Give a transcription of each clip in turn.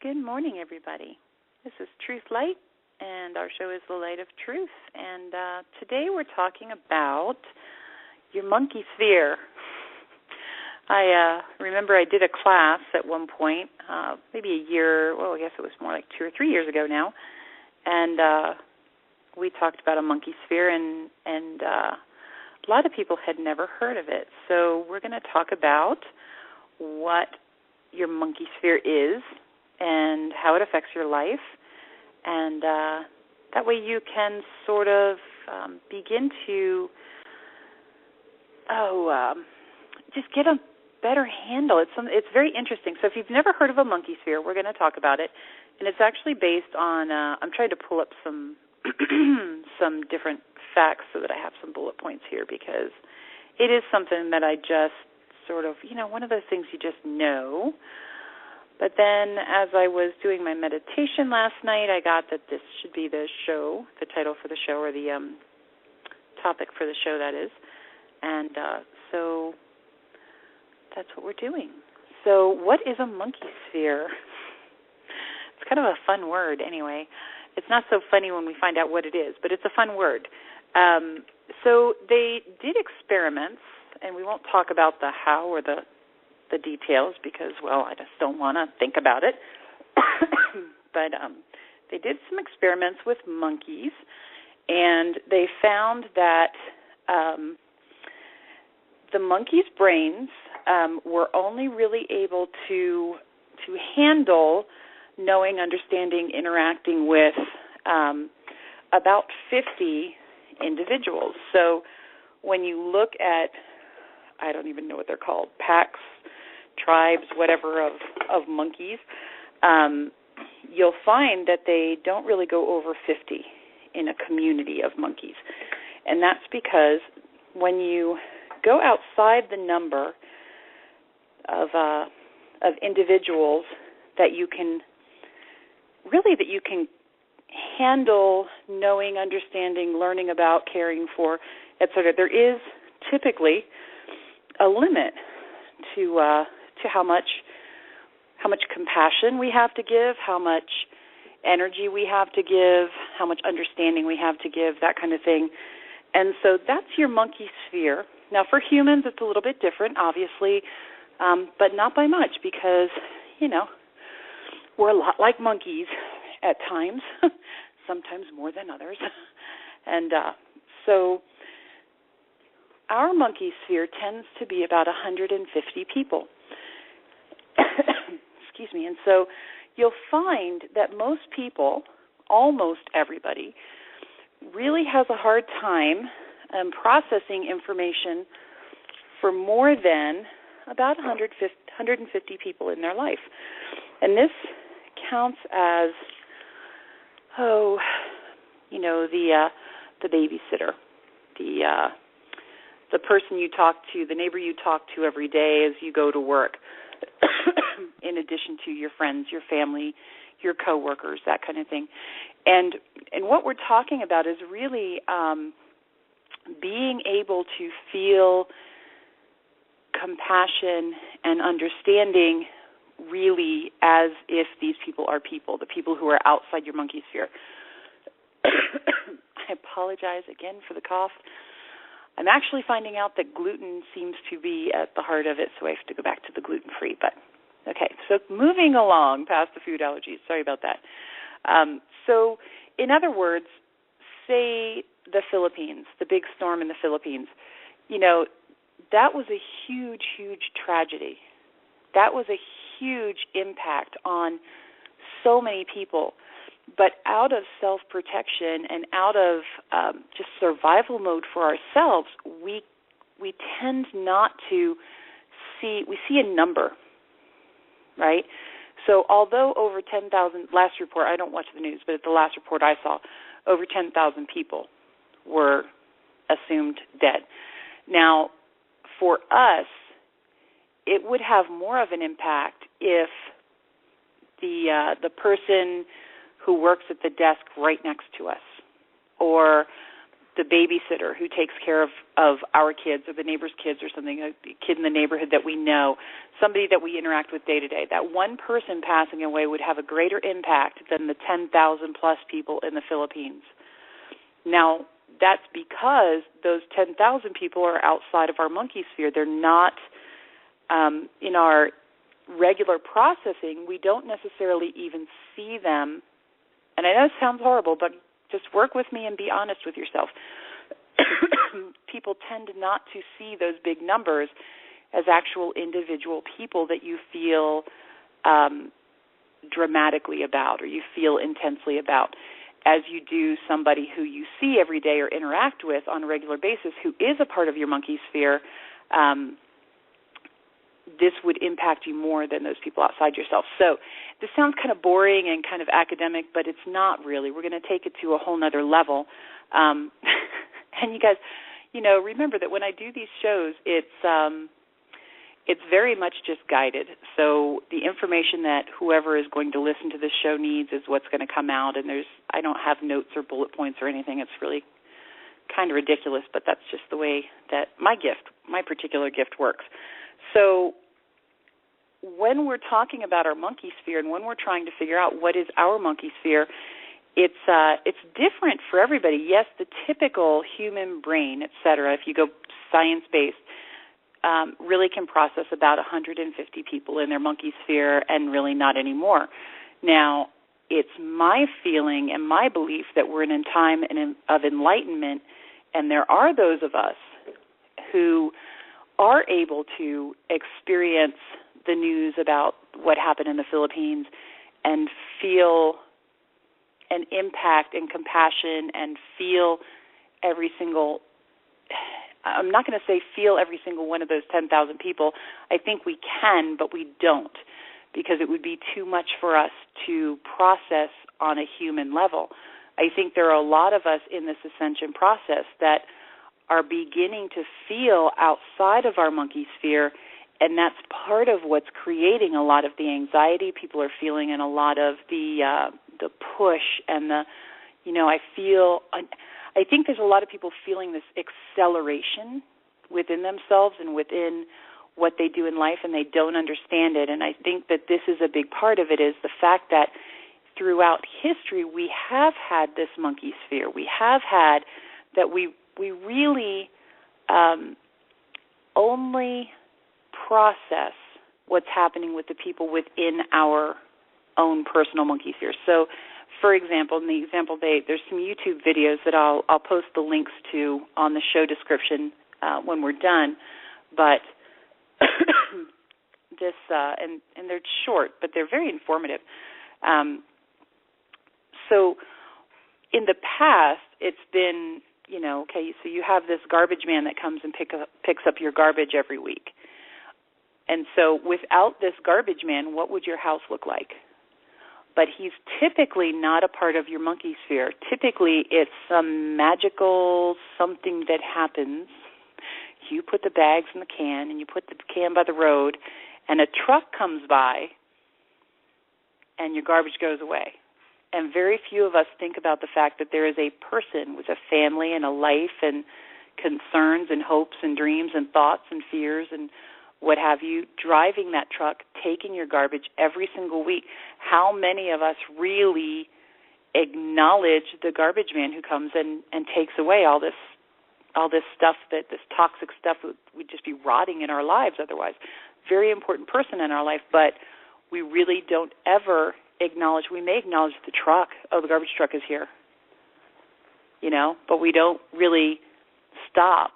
Good morning, everybody. This is Truth Light, and our show is The Light of Truth. And today we're talking about your monkey sphere. I remember I did a class at one point, maybe a year, I guess it was more like 2 or 3 years ago now, and we talked about a monkey sphere, and a lot of people had never heard of it. So we're going to talk about what your monkey sphere is and how it affects your life, and that way you can sort of begin to just get a better handle. It's very interesting. So if you've never heard of a monkey sphere, we're going to talk about it, and it's actually based on, I'm trying to pull up some some different facts so that I have some bullet points here, because it is something that I just sort of, one of those things you just know. But then as I was doing my meditation last night, I got that this should be the show, the title for the show, or the topic for the show, that is. And so that's what we're doing. So what is a monkey sphere? It's kind of a fun word anyway. It's not so funny when we find out what it is, but it's a fun word. So they did experiments, and we won't talk about the how or the details because, I just don't want to think about it. But they did some experiments with monkeys, and they found that the monkeys' brains were only really able to handle knowing, understanding, interacting with about 50 individuals. So when you look at, I don't even know what they're called, packs, tribes, whatever, of monkeys, you'll find that they don't really go over 50 in a community of monkeys. And that's because when you go outside the number of individuals that you can handle knowing, understanding, learning about, caring for, etc., there is typically a limit to how much compassion we have to give, how much energy we have to give, how much understanding we have to give, that kind of thing. And so that's your monkey sphere. Now, for humans, it's a little bit different, obviously, but not by much because, we're a lot like monkeys at times, sometimes more than others. And so our monkey sphere tends to be about 150 people. Excuse me. And so you'll find that most people, almost everybody, really has a hard time processing information for more than about 150 people in their life. And this counts as, the babysitter, the person you talk to, the neighbor you talk to every day as you go to work, in addition to your friends, your family, your coworkers, that kind of thing. And what we're talking about is really being able to feel compassion and understanding really as if these people are people, the people who are outside your monkey sphere. I apologize again for the cough. I'm actually finding out that gluten seems to be at the heart of it, so I have to go back to the gluten-free. But okay, so moving along past the food allergies. Sorry about that. So in other words, say the Philippines, the big storm in the Philippines, that was a huge, huge tragedy. That was a huge impact on so many people. But out of self-protection and out of just survival mode for ourselves, we tend not to see a number, right? So although over 10,000, last report, I don't watch the news, but at the last report I saw, over 10,000 people were assumed dead. Now, for us, it would have more of an impact if the person who works at the desk right next to us, or the babysitter who takes care of our kids or the neighbor's kids or something, a kid in the neighborhood that we know, somebody that we interact with day to day. That one person passing away would have a greater impact than the 10,000 plus people in the Philippines. Now, that's because those 10,000 people are outside of our monkey sphere. They're not in our regular processing. We don't necessarily even see them. And I know it sounds horrible, but just work with me and be honest with yourself. People tend not to see those big numbers as actual individual people that you feel dramatically about or you feel intensely about, as you do somebody who you see every day or interact with on a regular basis who is a part of your monkey sphere. This would impact you more than those people outside yourself. So this sounds kind of boring and kind of academic, but it's not really. We're going to take it to a whole nother level. And you guys, remember that when I do these shows, it's very much just guided. So the information that whoever is going to listen to this show needs is what's going to come out, and I don't have notes or bullet points or anything. It's really kind of ridiculous, but that's just the way that my particular gift works. So when we're talking about our monkey sphere and when we're trying to figure out what is our monkey sphere, it's different for everybody. Yes, the typical human brain, et cetera, if you go science-based, really can process about 150 people in their monkey sphere and really not anymore. Now, it's my feeling and my belief that we're in a time of enlightenment, and there are those of us who are able to experience the news about what happened in the Philippines and feel an impact and compassion and feel every single, I'm not going to say feel every single one of those 10,000 people. I think we can, but we don't, because it would be too much for us to process on a human level. I think there are a lot of us in this ascension process that are beginning to feel outside of our monkey sphere, and that's part of what's creating a lot of the anxiety people are feeling and a lot of the push and the, I think there's a lot of people feeling this acceleration within themselves and within what they do in life, and they don't understand it. And I think that this is a big part of it, is the fact that throughout history we have had this monkey sphere. We have had that we really only process what's happening with the people within our own personal monkey sphere. So, for example, in the example there's some YouTube videos that I'll post the links to on the show description when we're done. But this and they're short, but they're very informative. So, in the past, it's been, okay, so you have this garbage man that comes and picks up your garbage every week. And so without this garbage man, what would your house look like? But he's typically not a part of your monkey sphere. Typically, it's some magical something that happens. You put the bags in the can, and you put the can by the road, and a truck comes by, and your garbage goes away. And very few of us think about the fact that there is a person with a family and a life and concerns and hopes and dreams and thoughts and fears and what have you, driving that truck, taking your garbage every single week. How many of us really acknowledge the garbage man who comes and takes away all this stuff, this toxic stuff that would just be rotting in our lives otherwise? Very important person in our life, but we really don't ever acknowledge. We may acknowledge the truck. Oh, the garbage truck is here. But we don't really stop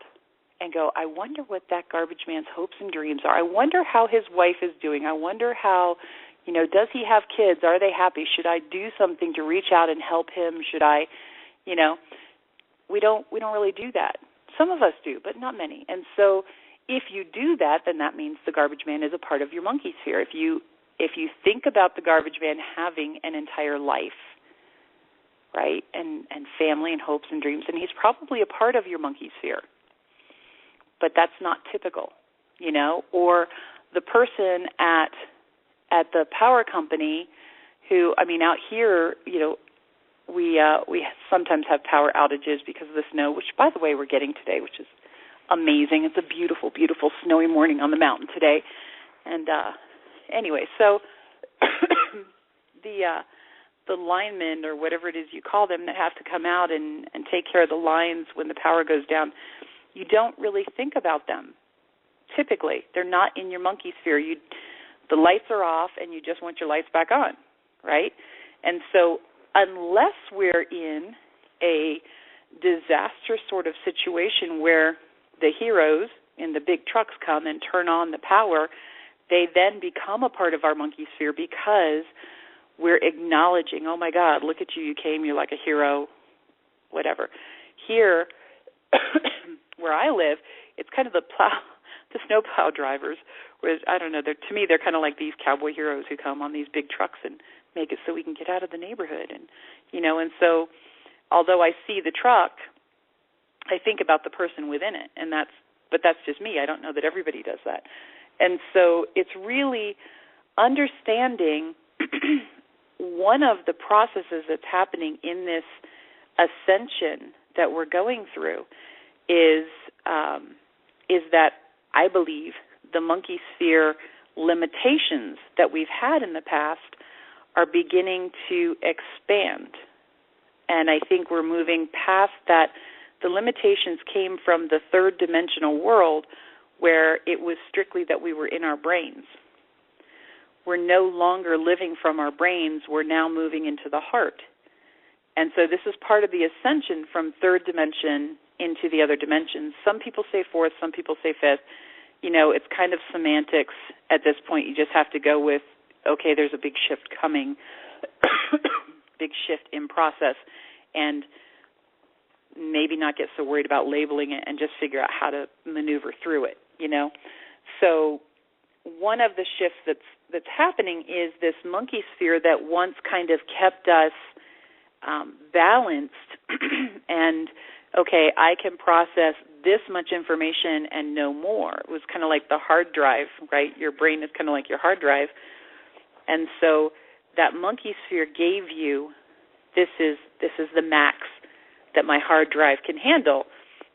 and go, I wonder what that garbage man's hopes and dreams are. I wonder how his wife is doing. I wonder how, does he have kids? Are they happy? Should I do something to reach out and help him? Should I, we don't really do that. Some of us do, but not many. And so if you do that, then that means the garbage man is a part of your monkey sphere. If you think about the garbage man having an entire life, right, and family and hopes and dreams, then he's probably a part of your monkey sphere. But that's not typical, or the person at the power company who, out here, we sometimes have power outages because of the snow, which, by the way, we're getting today, which is amazing. It's a beautiful, beautiful snowy morning on the mountain today. And anyway, so the linemen, or whatever it is you call them, that have to come out and take care of the lines when the power goes down, you don't really think about them. Typically, they're not in your monkey sphere. The lights are off, and you just want your lights back on, right? And so unless we're in a disaster sort of situation where the heroes in the big trucks come and turn on the power, they then become a part of our monkey sphere because we're acknowledging, oh, my God, look at you, you came, you're like a hero, whatever. Here, where I live, it's kind of the snowplow drivers, whereas, I don't know, to me they're kind of like these cowboy heroes who come on these big trucks and make it so we can get out of the neighborhood. And, and so although I see the truck, I think about the person within it, but that's just me. I don't know that everybody does that. And so it's really understanding one of the processes that's happening in this ascension that we're going through is that I believe the monkey sphere limitations that we've had in the past are beginning to expand. And I think we're moving past that. The limitations came from the third dimensional world where it was strictly that we were in our brains. We're no longer living from our brains. We're now moving into the heart. And so this is part of the ascension from third dimension into the other dimensions. Some people say fourth, some people say fifth. It's kind of semantics at this point. You just have to go with, okay, there's a big shift coming, big shift in process, and maybe not get so worried about labeling it and just figure out how to maneuver through it, So one of the shifts that's happening is this monkey sphere that once kind of kept us balanced and, okay, I can process this much information and no more. It was kind of like the hard drive, right? Your brain is kind of like your hard drive. And so that monkey sphere gave you, this is the max that my hard drive can handle.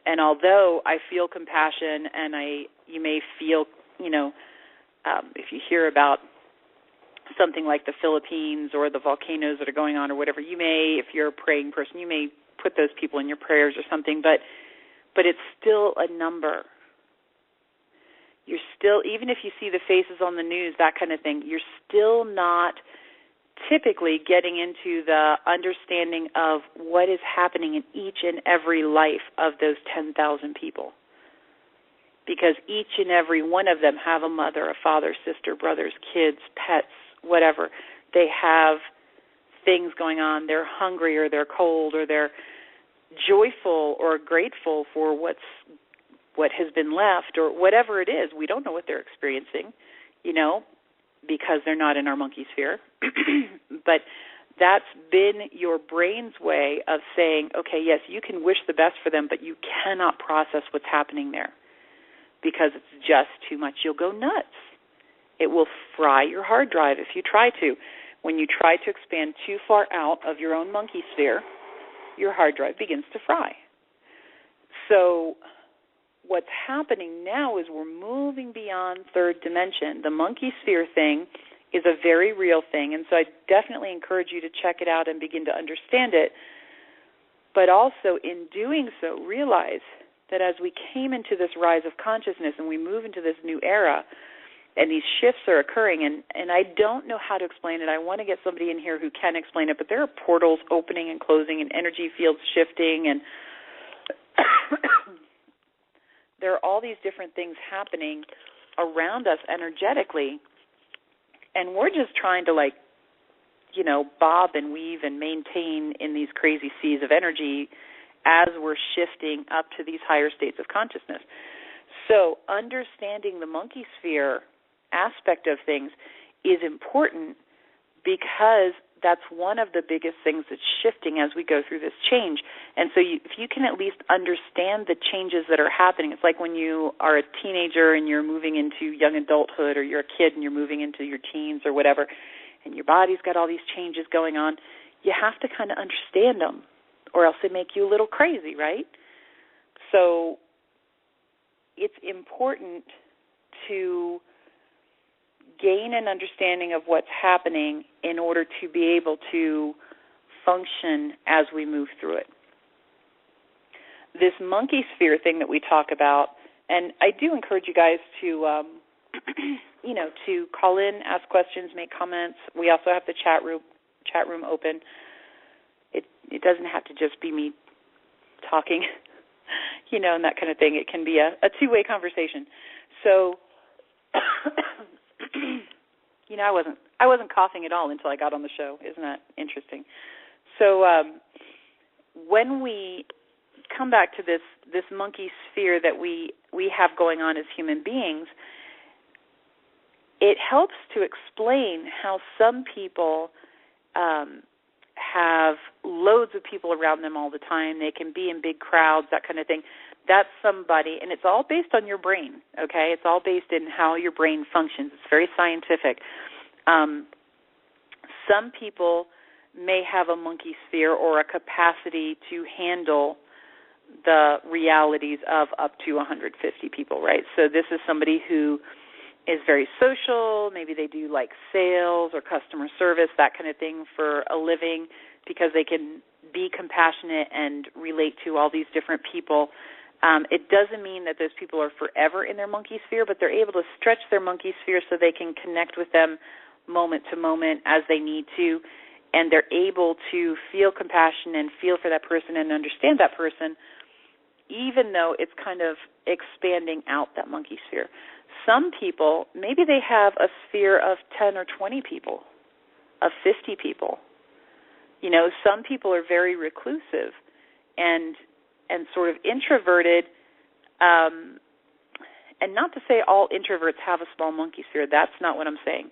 And although I feel compassion and you may feel, if you hear about something like the Philippines or the volcanoes that are going on or whatever, you may, if you're a praying person, you may put those people in your prayers or something, but it's still a number. You're still, even if you see the faces on the news, that kind of thing, you're still not typically getting into the understanding of what is happening in each and every life of those 10,000 people. Because each and every one of them have a mother, a father, sister, brothers, kids, pets, whatever. They have things going on. They're hungry or they're cold or they're joyful or grateful for what has been left or whatever it is. We don't know what they're experiencing, because they're not in our monkey sphere. But that's been your brain's way of saying, okay, yes, you can wish the best for them, but you cannot process what's happening there because it's just too much. You'll go nuts. It will fry your hard drive if you try to. When you try to expand too far out of your own monkey sphere, your hard drive begins to fry. So what's happening now is we're moving beyond third dimension. The monkey sphere thing is a very real thing, and so I definitely encourage you to check it out and begin to understand it. But also in doing so, realize that as we came into this rise of consciousness and we move into this new era, and these shifts are occurring, and I don't know how to explain it. I want to get somebody in here who can explain it, but there are portals opening and closing and energy fields shifting, and there are all these different things happening around us energetically, and we're just trying to, bob and weave and maintain in these crazy seas of energy as we're shifting up to these higher states of consciousness. So understanding the monkey sphere aspect of things is important because that's one of the biggest things that's shifting as we go through this change. And so if you can at least understand the changes that are happening, it's like when you are a teenager and you're moving into young adulthood, or you're a kid and you're moving into your teens or whatever, and your body's got all these changes going on. you have to kind of understand them, or else they make you a little crazy, right? So it's important to gain an understanding of what's happening in order to be able to function as we move through it. This monkey sphere thing that we talk about, and I do encourage you guys to, to call in, ask questions, make comments. We also have the chat room open. It doesn't have to just be me talking, and that kind of thing. It can be a two-way conversation. So, I wasn't coughing at all until I got on the show. Isn't that interesting? So, when we come back to this monkey sphere that we have going on as human beings, it helps to explain how some people have loads of people around them all the time. They can be in big crowds, that kind of thing. That's somebody, and it's all based on your brain, okay? It's all based in how your brain functions. It's very scientific. Some people may have a monkey sphere or a capacity to handle the realities of up to 150 people, right? So this is somebody who is very social. Maybe they do like sales or customer service, that kind of thing for a living, because they can be compassionate and relate to all these different people. It doesn't mean that those people are forever in their monkey sphere, but they're able to stretch their monkey sphere so they can connect with them moment to moment as they need to, and they're able to feel compassion and feel for that person and understand that person, even though it's kind of expanding out that monkey sphere. Some people, maybe they have a sphere of 10 or 20 people, of 50 people. Some people are very reclusive and sort of introverted, and not to say all introverts have a small monkey sphere. That's not what I'm saying.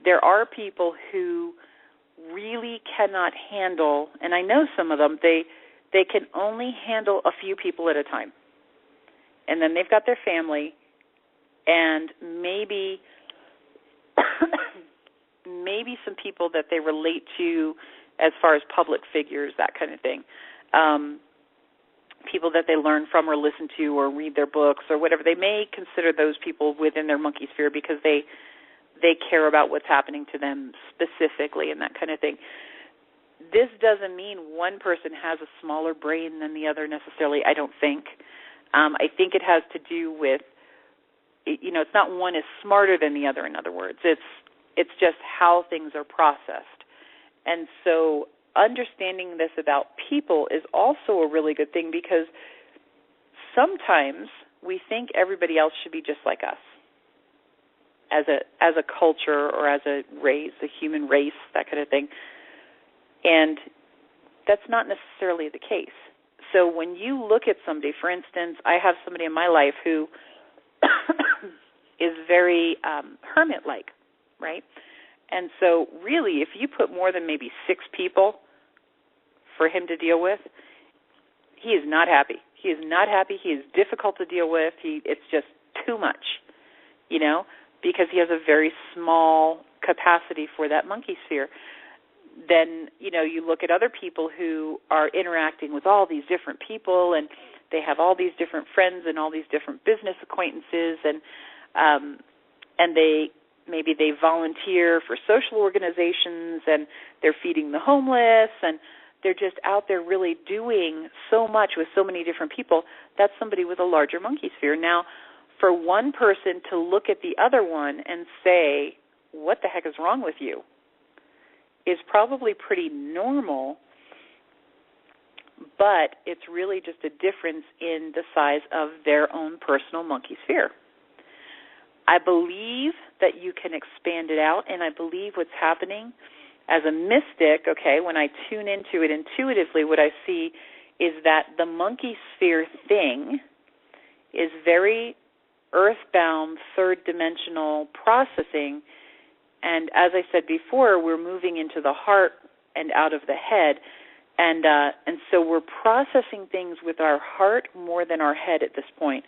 There are people who really cannot handle, and I know some of them, they can only handle a few people at a time. And then they've got their family, and maybe some people that they relate to as far as public figures, that kind of thing. People that they learn from or listen to or read their books or whatever. They may consider those people within their monkey sphere because they care about what's happening to them specifically and that kind of thing. This doesn't mean one person has a smaller brain than the other necessarily, I don't think. I think it has to do with, it's not one is smarter than the other, in other words. It's just how things are processed. And so understanding this about people is also a really good thing, because sometimes we think everybody else should be just like us as a culture or as a race, a human race, that kind of thing. And that's not necessarily the case. So when you look at somebody, for instance, I have somebody in my life who is very hermit-like, right? And so really, if you put more than maybe 6 people for him to deal with, he is not happy. He is not happy. He is difficult to deal with. It's just too much, because he has a very small capacity for that monkey sphere. Then, you look at other people who are interacting with all these different people, and they have all these different friends and all these different business acquaintances, and maybe they volunteer for social organizations, and they're feeding the homeless, and they're just out there really doing so much with so many different people. That's somebody with a larger monkey sphere. Now, for one person to look at the other one and say, what the heck is wrong with you, is probably pretty normal, but it's really just a difference in the size of their own personal monkey sphere. I believe that you can expand it out, and I believe what's happening as a mystic, okay, when I tune into it intuitively, what I see is that the monkey sphere thing is very earthbound, third-dimensional processing. And as I said before, we're moving into the heart and out of the head. And so we're processing things with our heart more than our head at this point.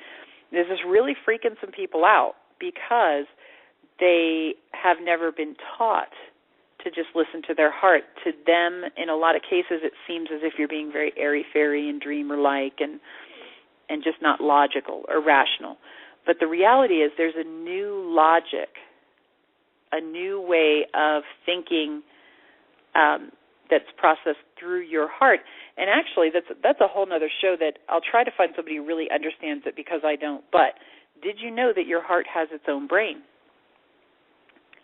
This is really freaking some people out because they have never been taught to to just listen to their heart. To them, in a lot of cases, it seems as if you're being very airy-fairy and dreamer-like and just not logical or rational. But the reality is there's a new logic, a new way of thinking that's processed through your heart. And actually, that's a whole other show that I'll try to find somebody who really understands it, because I don't. But did you know that your heart has its own brain?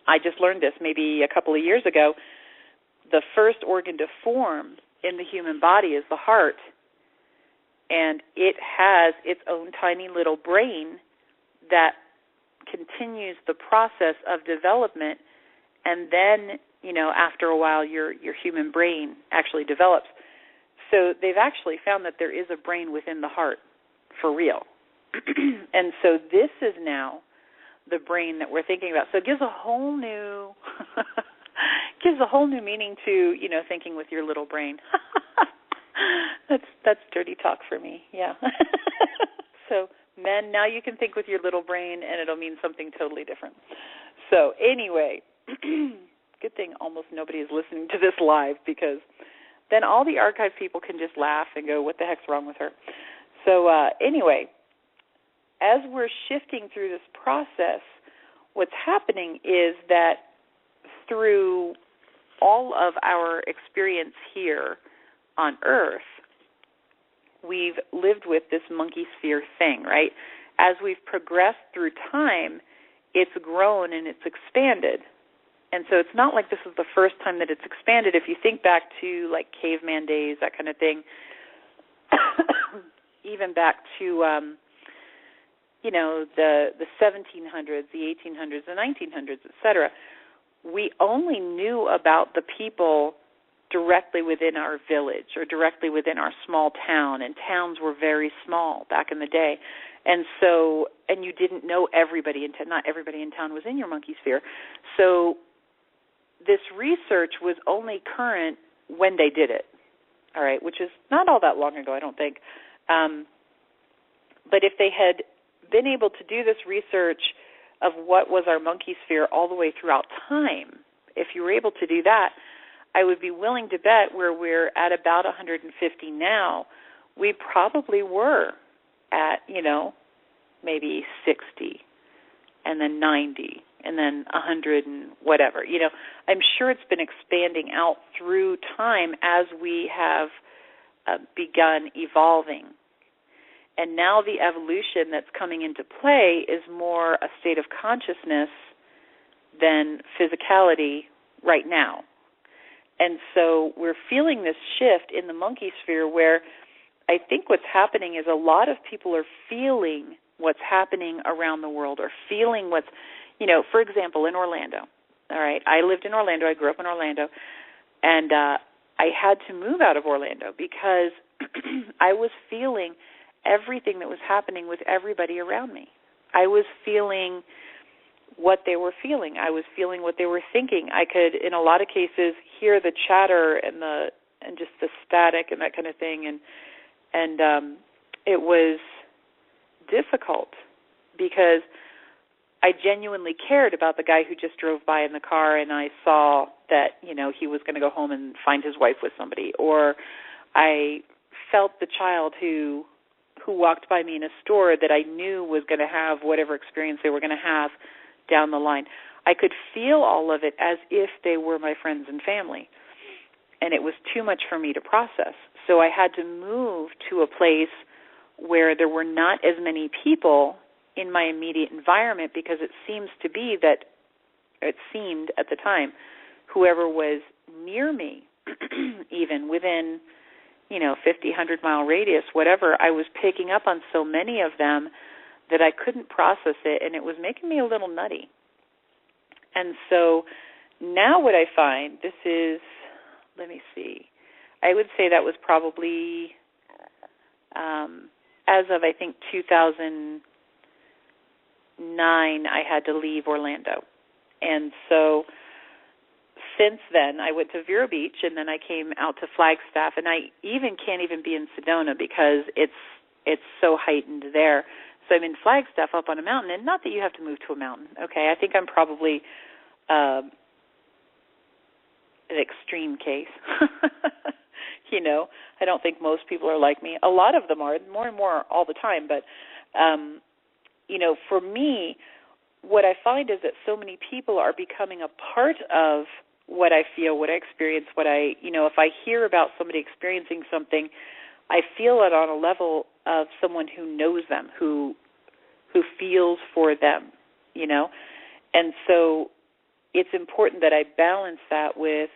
I just learned this maybe a couple of years ago. The first organ to form in the human body is the heart, and it has its own tiny little brain that continues the process of development, and then, after a while, your human brain actually develops. So they've actually found that there is a brain within the heart, for real. And so this is now the brain that we're thinking about. So it gives a whole new meaning to, thinking with your little brain. That's dirty talk for me, yeah. So men, now you can think with your little brain, and it'll mean something totally different. So anyway, good thing almost nobody is listening to this live, because then all the archive people can just laugh and go, what the heck's wrong with her? So anyway, as we're shifting through this process, what's happening is that through all of our experience here on Earth, we've lived with this monkey sphere thing, right? As we've progressed through time, it's grown and it's expanded. And so it's not like this is the first time that it's expanded. If you think back to like caveman days, that kind of thing, even back to the 1700s, the 1800s, the 1900s, et cetera, we only knew about the people directly within our village or directly within our small town, and towns were very small back in the day. And so, and you didn't know everybody in town. Not everybody in town was in your monkey sphere. So this research was only current when they did it, all right, which is not all that long ago, I don't think. But if they had been able to do this research of what was our monkey sphere all the way throughout time, if you were able to do that, I would be willing to bet where we're at about 150 now, we probably were at, maybe 60 and then 90 and then 100 and whatever. I'm sure it's been expanding out through time as we have begun evolving. And now the evolution that's coming into play is more a state of consciousness than physicality right now. And so we're feeling this shift in the monkey sphere where I think what's happening is a lot of people are feeling what's happening around the world, or feeling what's, for example, in Orlando. All right, I lived in Orlando. I grew up in Orlando. And I had to move out of Orlando because I was feeling everything that was happening with everybody around me. I was feeling what they were feeling. I was feeling what they were thinking. I could, in a lot of cases, hear the chatter and just the static and that kind of thing. And it was difficult because I genuinely cared about the guy who just drove by in the car, and I saw that, he was going to go home and find his wife with somebody. Or I felt the child who walked by me in a store that I knew was going to have whatever experience they were going to have down the line. I could feel all of it as if they were my friends and family, and it was too much for me to process. So I had to move to a place where there were not as many people in my immediate environment, because it seemed at the time, whoever was near me, even within 50, 100-mile radius, whatever, I was picking up on so many of them that I couldn't process it, and it was making me a little nutty. And so now what I find, this is, let me see, I would say that was probably as of, I think, 2009, I had to leave Orlando. And so since then, I went to Vero Beach, and then I came out to Flagstaff, and I can't even be in Sedona because it's so heightened there. So I'm in Flagstaff up on a mountain, and not that you have to move to a mountain, okay? I think I'm probably an extreme case. I don't think most people are like me. A lot of them are, more and more all the time. But, for me, what I find is that so many people are becoming a part of what I feel, what I experience, if I hear about somebody experiencing something, I feel it on a level of someone who knows them, who feels for them, And so it's important that I balance that with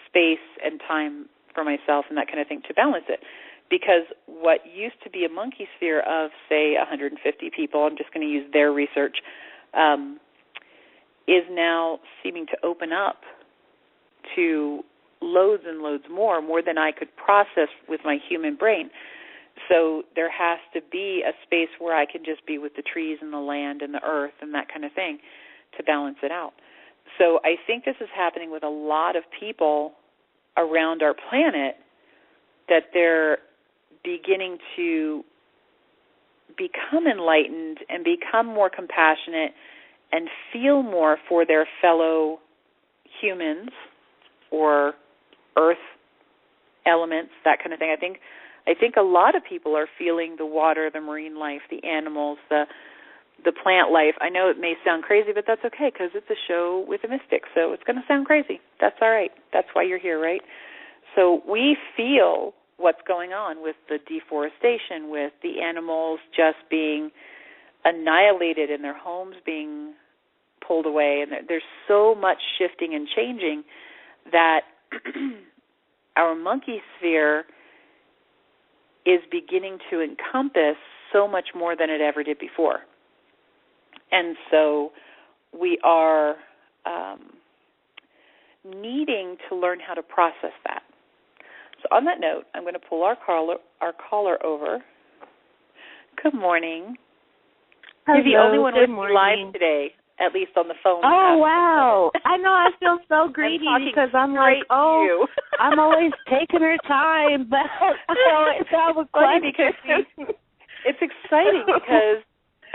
space and time for myself and that kind of thing to balance it. Because what used to be a monkey sphere of, say, 150 people, I'm just going to use their research, is now seeming to open up to loads and loads more than I could process with my human brain. So there has to be a space where I can just be with the trees and the land and the earth and that kind of thing to balance it out. So I think this is happening with a lot of people around our planet, that they're beginning to become enlightened and become more compassionate and feel more for their fellow humans or earth elements, that kind of thing. I think a lot of people are feeling the water, the marine life, the animals, the plant life. I know it may sound crazy, but that's okay because it's a show with a mystic, so it's going to sound crazy. That's all right. That's why you're here, right? So we feel what's going on with the deforestation, with the animals just being annihilated and their homes being pulled away. And there's so much shifting and changing that our monkey sphere is beginning to encompass so much more than it ever did before. And so we are needing to learn how to process that. So on that note, I'm going to pull our caller over. Good morning. Hello, you're the only one with morning. Live today, at least on the phone. Oh, wow. I know, I feel so greedy because I'm like, I'm always taking her time, but I always have a question. Because it's exciting because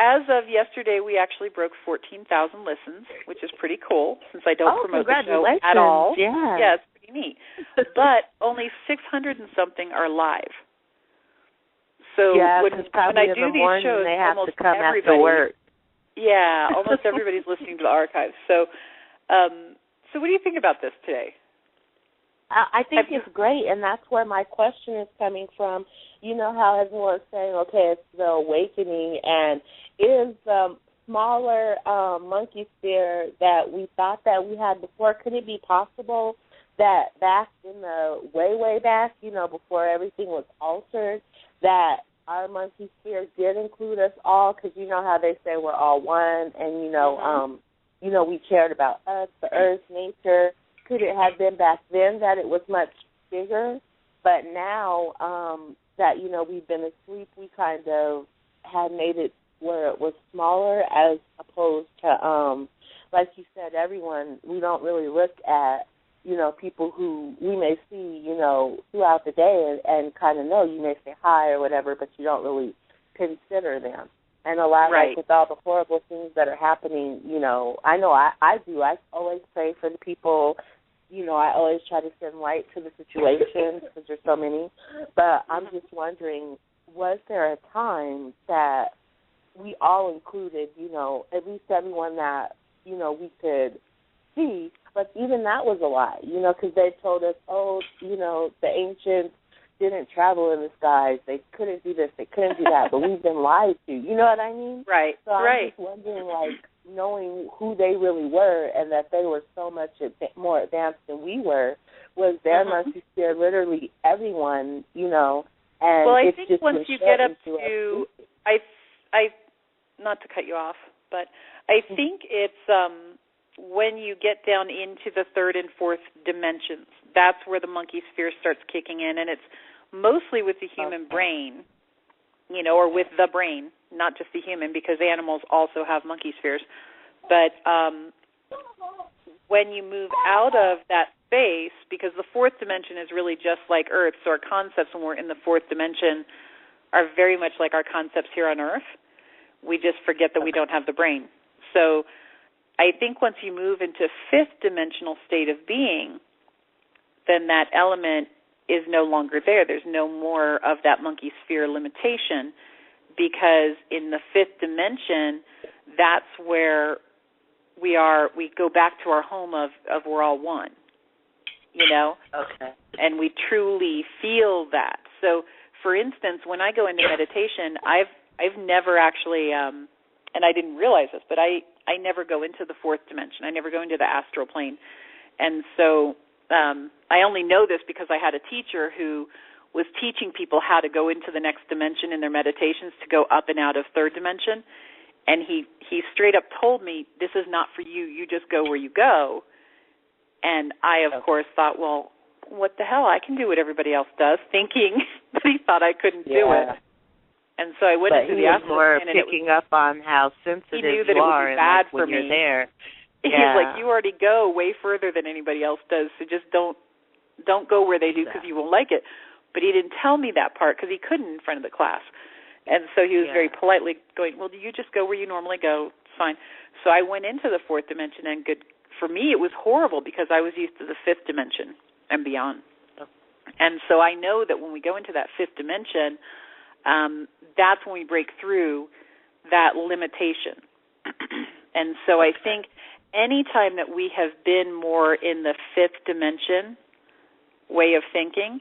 as of yesterday, we actually broke 14,000 listens, which is pretty cool since I don't promote the show at all. Yeah, it's pretty neat. But only 600 and something are live. So when I do these shows, they have almost to come everybody, after work. Yeah, almost everybody's listening to the archives. So what do you think about this today? I think it's great, and that's where my question is coming from. You know how everyone's saying, okay, it's the awakening, and is the smaller monkey sphere that we thought that we had before, could it be possible that back in the way back, before everything was altered, that our monkey sphere did include us all? Because you know how they say we're all one, and, we cared about us, the earth, nature. Could it have been back then that it was much bigger? But now that, we've been asleep, we kind of had made it where it was smaller as opposed to, like you said, everyone, we don't really look at, people who we may see, throughout the day and kind of know. You may say hi or whatever, but you don't really consider them. And a lot, like with all the horrible things that are happening, I know I do. I always pray for the people. I always try to send light to the situation because there's so many. But I'm just wondering, was there a time that we all included, at least everyone that, we could see, but even that was a lie, because they told us, the ancients didn't travel in the skies. They couldn't do this. They couldn't do that. But we've been lied to. You know what I mean? Right. So I'm just wondering, knowing who they really were and that they were so much more advanced than we were, was their monkey sphere literally everyone, and well, I it's think just once you get up to, I not to cut you off, but I think it's when you get down into the third and fourth dimensions, that's where the monkey sphere starts kicking in, and it's mostly with the human brain, or with the brain, not just the human, because animals also have monkey spheres. But when you move out of that space, because the fourth dimension is really just like Earth, so our concepts when we're in the fourth dimension are very much like our concepts here on Earth. We just forget that we don't have the brain. So I think once you move into fifth dimensional state of being, then that element is no longer there. There's no more of that monkey sphere limitation, because in the fifth dimension, that's where we go back to our home of we're all one, you know? Okay. And we truly feel that. So, for instance, when I go into meditation, I've never actually, and I didn't realize this, but I never go into the fourth dimension. I never go into the astral plane. And so I only know this because I had a teacher who was teaching people how to go into the next dimension in their meditations, to go up and out of third dimension. And he straight up told me, this is not for you. You just go where you go. And I, of course, thought, well, what the hell? I can do what everybody else does, thinking that he thought I couldn't do it. And so I went into the astral more plane, and picking up on how sensitive he knew that you it would are be bad and for when me. You're there. He's like, you already go way further than anybody else does, so just don't go where they do, because you won't like it. But he didn't tell me that part because he couldn't in front of the class. And so he was very politely going, well, do you just go where you normally go? It's fine. So I went into the fourth dimension, and for me it was horrible because I was used to the fifth dimension and beyond. And so I know that when we go into that fifth dimension, that's when we break through that limitation. And so I think any time that we have been more in the fifth dimension way of thinking,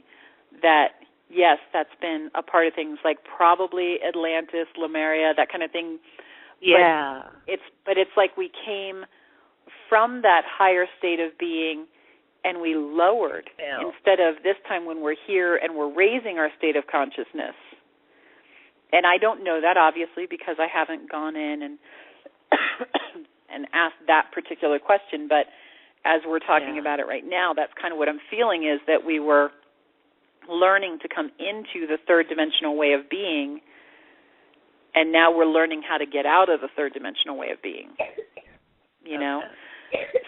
that, yes, that's been a part of things, like probably Atlantis, Lemuria, that kind of thing. Yeah. But it's like we came from that higher state of being and we lowered, instead of this time when we're here and we're raising our state of consciousness. And I don't know that, obviously, because I haven't gone in and and asked that particular question, but as we're talking about it right now, that's kind of what I'm feeling, is that we were learning to come into the third dimensional way of being, and now we're learning how to get out of the third dimensional way of being, you know?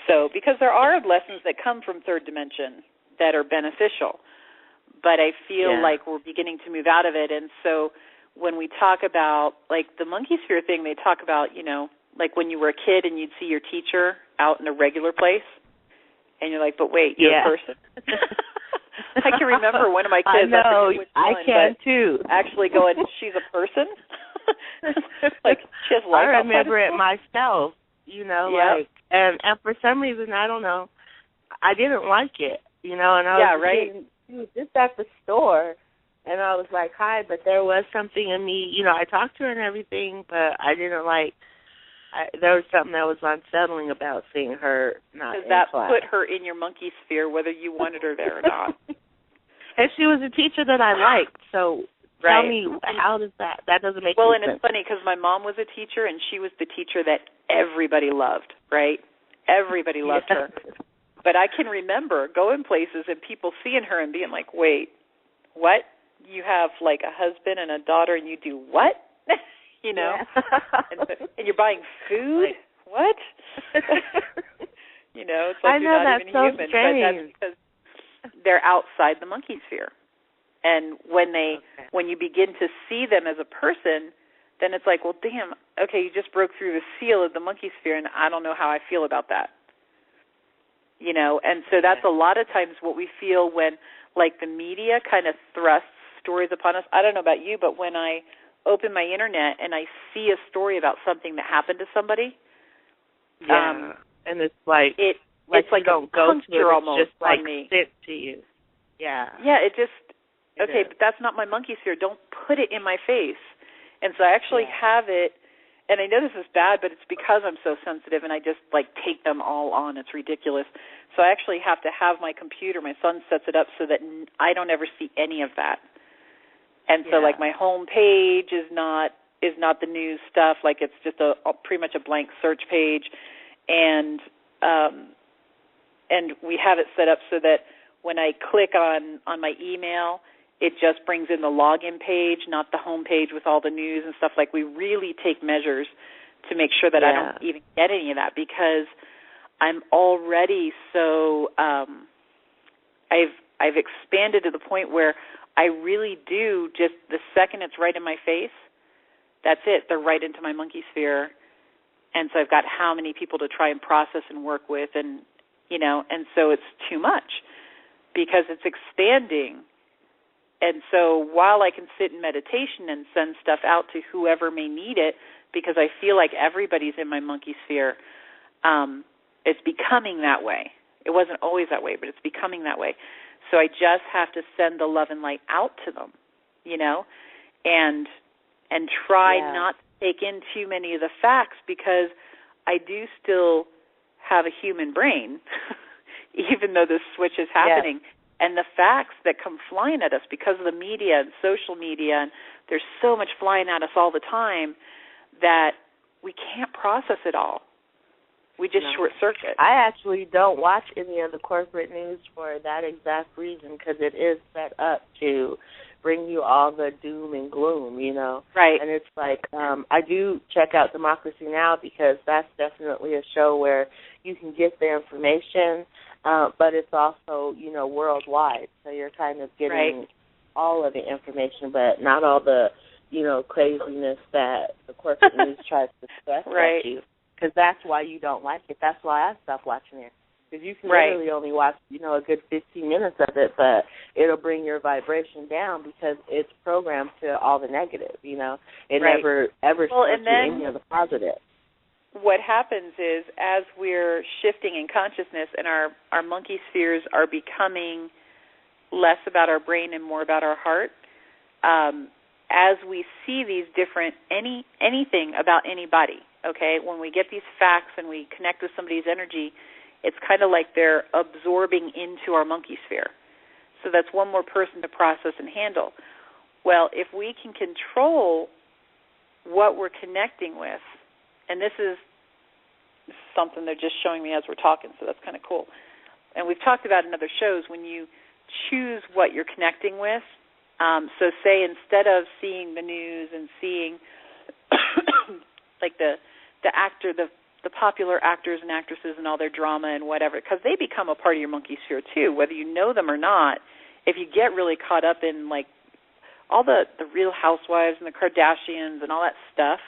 So, because there are lessons that come from third dimension that are beneficial, but I feel like we're beginning to move out of it. And so when we talk about, like, the monkey sphere thing, they talk about, you know, like when you were a kid and you'd see your teacher out in a regular place, and you're like, but wait, you're a person. I can remember one of my kids. I know, I can too. Actually going, she's a person? Like, she has life. I remember it myself, you know, like, and for some reason, I don't know, I didn't like it, you know, and I was just at the store, and I was like, hi, but there was something in me, you know, I talked to her and everything, but I didn't like, there was something that was unsettling about seeing her not in class. Because that put her in your monkey sphere, whether you wanted her there or not. And she was a teacher that I liked, so tell me, how does that doesn't make any sense. Well, and it's funny because my mom was a teacher, and she was the teacher that everybody loved, right? Everybody loved her. But I can remember going places and people seeing her and being like, wait, what? You have, like, a husband and a daughter, and you do what? You know? And you're buying food? What? You know, it's like you're not even human. Strange. But that's because they're outside the monkey sphere. And when you begin to see them as a person, then it's like, well, damn, okay, you just broke through the seal of the monkey sphere, and I don't know how I feel about that. You know, and so that's a lot of times what we feel when, like, the media kind of thrusts stories upon us. I don't know about you, but when I open my internet and I see a story about something that happened to somebody, and it's like it's like don't a go puncture almost just like on me. Sit to you. Yeah, it just but that's not my monkey sphere. Don't put it in my face. And so I actually have it, and I know this is bad, but it's because I'm so sensitive and I just, like, take them all on. It's ridiculous. So I actually have to have my computer, my son sets it up so that I don't ever see any of that. And so, like, my home page is not the news stuff. Like, it's just pretty much a blank search page. And we have it set up so that when I click on my email, it just brings in the login page, not the home page with all the news and stuff. Like, we really take measures to make sure that I don't even get any of that, because I'm already so I've expanded to the point where I really do, just the second it's right in my face, that's it. They're right into my monkey sphere, And so I've got how many people to try and process and work with, and, and so it's too much because it's expanding. And so while I can sit in meditation and send stuff out to whoever may need it, because I feel like everybody's in my monkey sphere, it's becoming that way. It wasn't always that way, but it's becoming that way. So I just have to send the love and light out to them, and try not to take in too many of the facts, because I do still have a human brain, even though this switch is happening. Yes. And the facts that come flying at us because of the media and social media, and there's so much flying at us all the time that we can't process it all. We just short circuit. I actually don't watch any of the corporate news for that exact reason, because it is set up to bring you all the doom and gloom, Right. And it's like, I do check out Democracy Now! Because that's definitely a show where you can get the information, but it's also, worldwide. So you're kind of getting all of the information, but not all the, craziness that the corporate news tries to stress at you. Because that's why you don't like it. That's why I stopped watching it. Because you can literally only watch, a good 15 minutes of it, but it'll bring your vibration down because it's programmed to all the negative, It never, ever shows you any of the positive. What happens is, as we're shifting in consciousness and our monkey spheres are becoming less about our brain and more about our heart, as we see these different, anything about anybody, okay, when we get these facts and we connect with somebody's energy, it's kind of like they're absorbing into our monkey sphere. So that's one more person to process and handle. Well, if we can control what we're connecting with, and this is something they're just showing me as we're talking, so that's kind of cool. And we've talked about in other shows, when you choose what you're connecting with, so say instead of seeing the news and seeing like the actor, the popular actors and actresses and all their drama and whatever, because they become a part of your monkey sphere too, whether you know them or not. If you get really caught up in like all the Real Housewives and the Kardashians and all that stuff,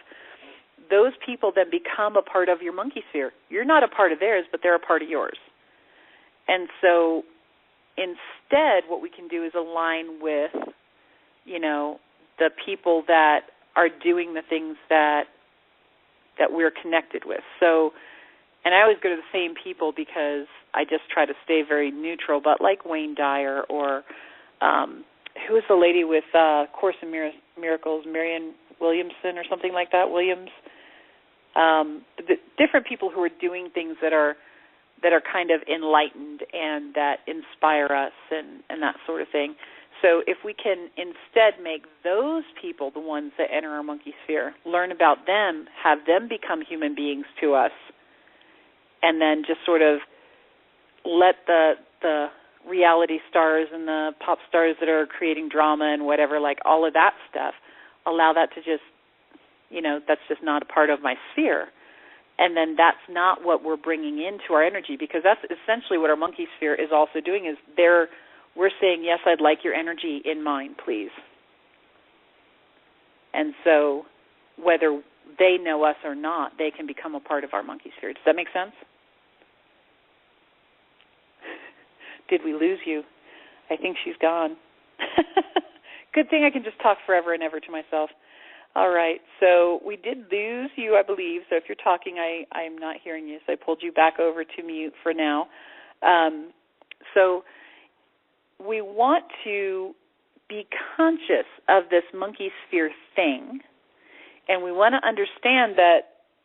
those people then become a part of your monkey sphere. You're not a part of theirs, but they're a part of yours. And so instead what we can do is align with, the people that are doing the things that we're connected with. So, and I always go to the same people because I just try to stay very neutral, but like Wayne Dyer or who is the lady with Course in Miracles, Marianne Williamson or something like that, Williams. The different people who are doing things that are kind of enlightened and that inspire us and that sort of thing. So if we can instead make those people the ones that enter our monkey sphere, learn about them, have them become human beings to us, and then just sort of let the reality stars and the pop stars that are creating drama and whatever, like all of that stuff, allow that to just, that's just not a part of my sphere. And then that's not what we're bringing into our energy, because that's essentially what our monkey sphere is also doing, is we're saying, yes, I'd like your energy in mine, please. And so whether they know us or not, they can become a part of our monkey sphere. Does that make sense? Did we lose you? I think she's gone. Good thing I can just talk forever and ever to myself. All right, so we did lose you, I believe. So if you're talking, I'm not hearing you, so I pulled you back over to mute for now. So we want to be conscious of this monkey sphere thing, and we want to understand that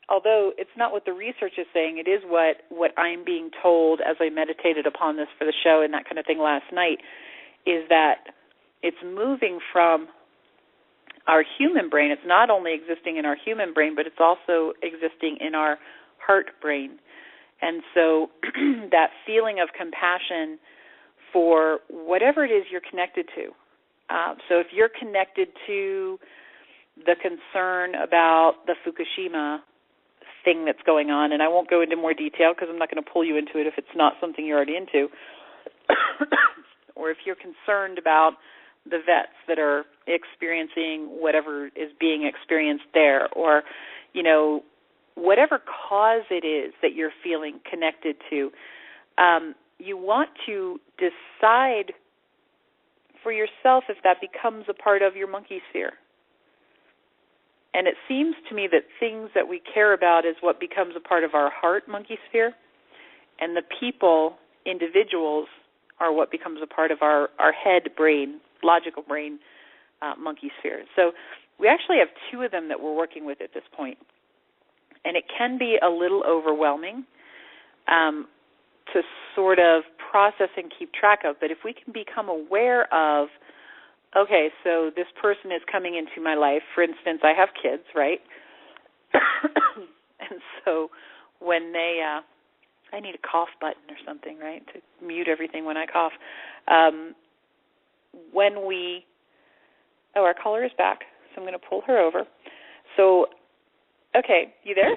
although it's not what the research is saying, it is what I'm being told as I meditated upon this for the show and that kind of thing last night, is that it's moving from our human brain. It's not only existing in our human brain, but it's also existing in our heart brain. And so that feeling of compassion for whatever it is you're connected to. So if you're connected to the concern about the Fukushima thing that's going on, and I won't go into more detail because I'm not going to pull you into it if it's not something you're already into, or if you're concerned about the vets that are experiencing whatever is being experienced there, or, whatever cause it is that you're feeling connected to, you want to decide for yourself if that becomes a part of your monkey sphere. And it seems to me that things that we care about is what becomes a part of our heart monkey sphere, and the people, individuals, are what becomes a part of our head brain, logical brain monkey sphere. So we actually have two of them that we're working with at this point. And it can be a little overwhelming to sort of process and keep track of. But if we can become aware of, okay, so this person is coming into my life. For instance, I have kids, right? And so when they, I need a cough button or something, right, to mute everything when I cough. When we, our caller is back, so I'm going to pull her over. So, okay, you there?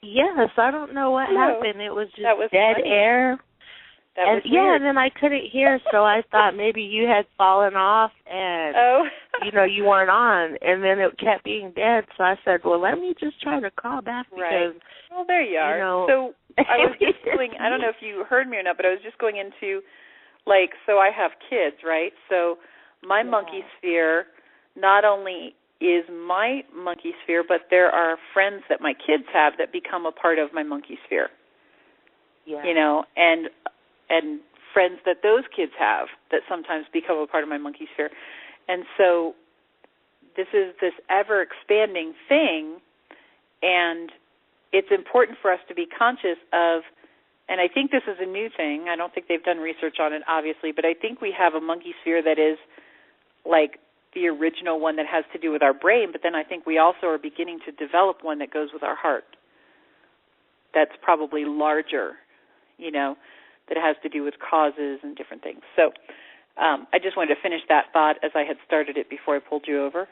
Yes, I don't know what happened. It was just dead funny. Air. That was weird. And then I couldn't hear, so I thought maybe you had fallen off and, you weren't on. And then it kept being dead, so I said, well, let me just try to call back because, right. Well, there you are. So I was just going, I don't know if you heard me or not, but I was just going into, so I have kids, right? So my monkey sphere not only is my monkey sphere, but there are friends that my kids have that become a part of my monkey sphere. Yeah. And friends that those kids have that sometimes become a part of my monkey sphere. And so this is this ever-expanding thing, and it's important for us to be conscious of, and I think this is a new thing. I don't think they've done research on it, obviously, but I think we have a monkey sphere that is like the original one that has to do with our brain, but then I think we also are beginning to develop one that goes with our heart that's probably larger, that has to do with causes and different things. So I just wanted to finish that thought as I had started it before I pulled you over.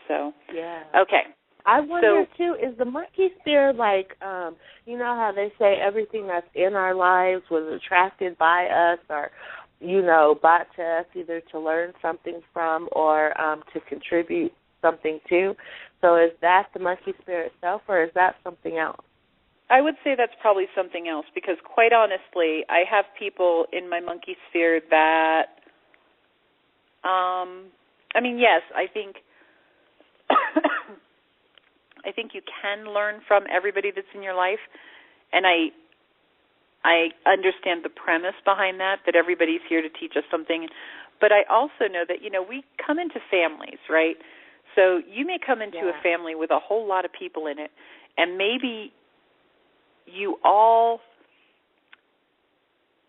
So, okay. I wonder, too, is the monkey sphere like, how they say everything that's in our lives was attracted by us or, brought to us either to learn something from or to contribute something to? So is that the monkey sphere itself, or is that something else? I would say that's probably something else because, quite honestly, I have people in my monkey sphere that, yes, I think I think you can learn from everybody that's in your life, and I understand the premise behind that everybody's here to teach us something. But I also know that, we come into families, right? So you may come into a family with a whole lot of people in it, and maybe you all,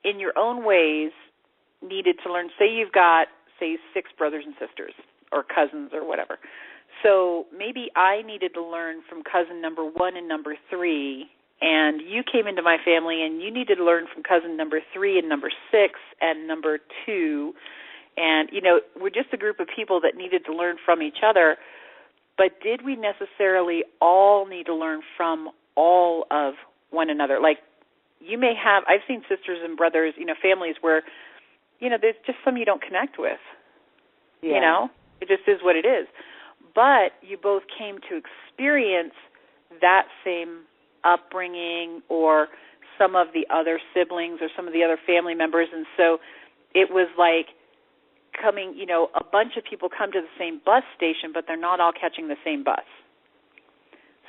in your own ways, needed to learn. Say you've got, 6 brothers and sisters or cousins or whatever. So maybe I needed to learn from cousin number 1 and number 3, and you came into my family and you needed to learn from cousin number 3 and number 6 and number 2. And, we're just a group of people that needed to learn from each other. But did we necessarily all need to learn from all of one another? Like, you may have, I've seen sisters and brothers, families where, there's just some you don't connect with. It just is what it is. But you both came to experience that same upbringing or some of the other siblings or some of the other family members. And so it was like coming, a bunch of people come to the same bus station, but they're not all catching the same bus.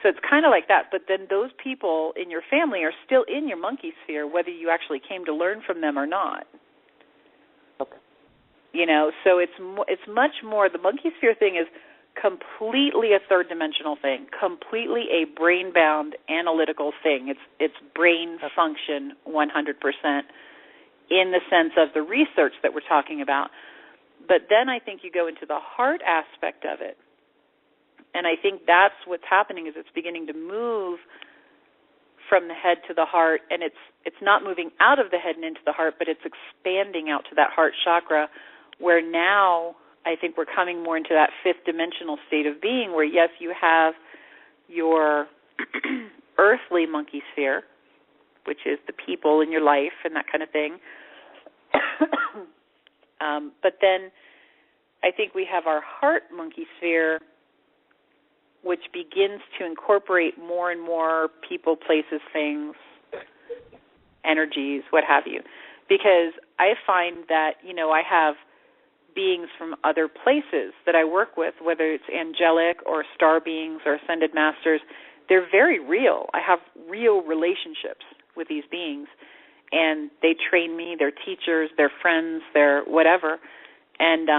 So it's kind of like that. But then those people in your family are still in your monkey sphere, whether you actually came to learn from them or not. Okay. So it's much more, the monkey sphere thing is completely a third-dimensional thing, completely a brain-bound analytical thing. It's brain function 100% in the sense of the research that we're talking about. But then I think you go into the heart aspect of it, and I think that's what's happening is it's beginning to move from the head to the heart, and it's not moving out of the head and into the heart, but it's expanding out to that heart chakra where now I think we're coming more into that fifth dimensional state of being where, yes, you have your earthly monkey sphere, which is the people in your life and that kind of thing. But then I think we have our heart monkey sphere which begins to incorporate more and more people, places, things, energies, what have you. Because I find that, I have beings from other places that I work with, whether it's angelic or star beings or ascended masters. They're very real. I have real relationships with these beings, and they train me. They're teachers, they're friends, they're whatever. And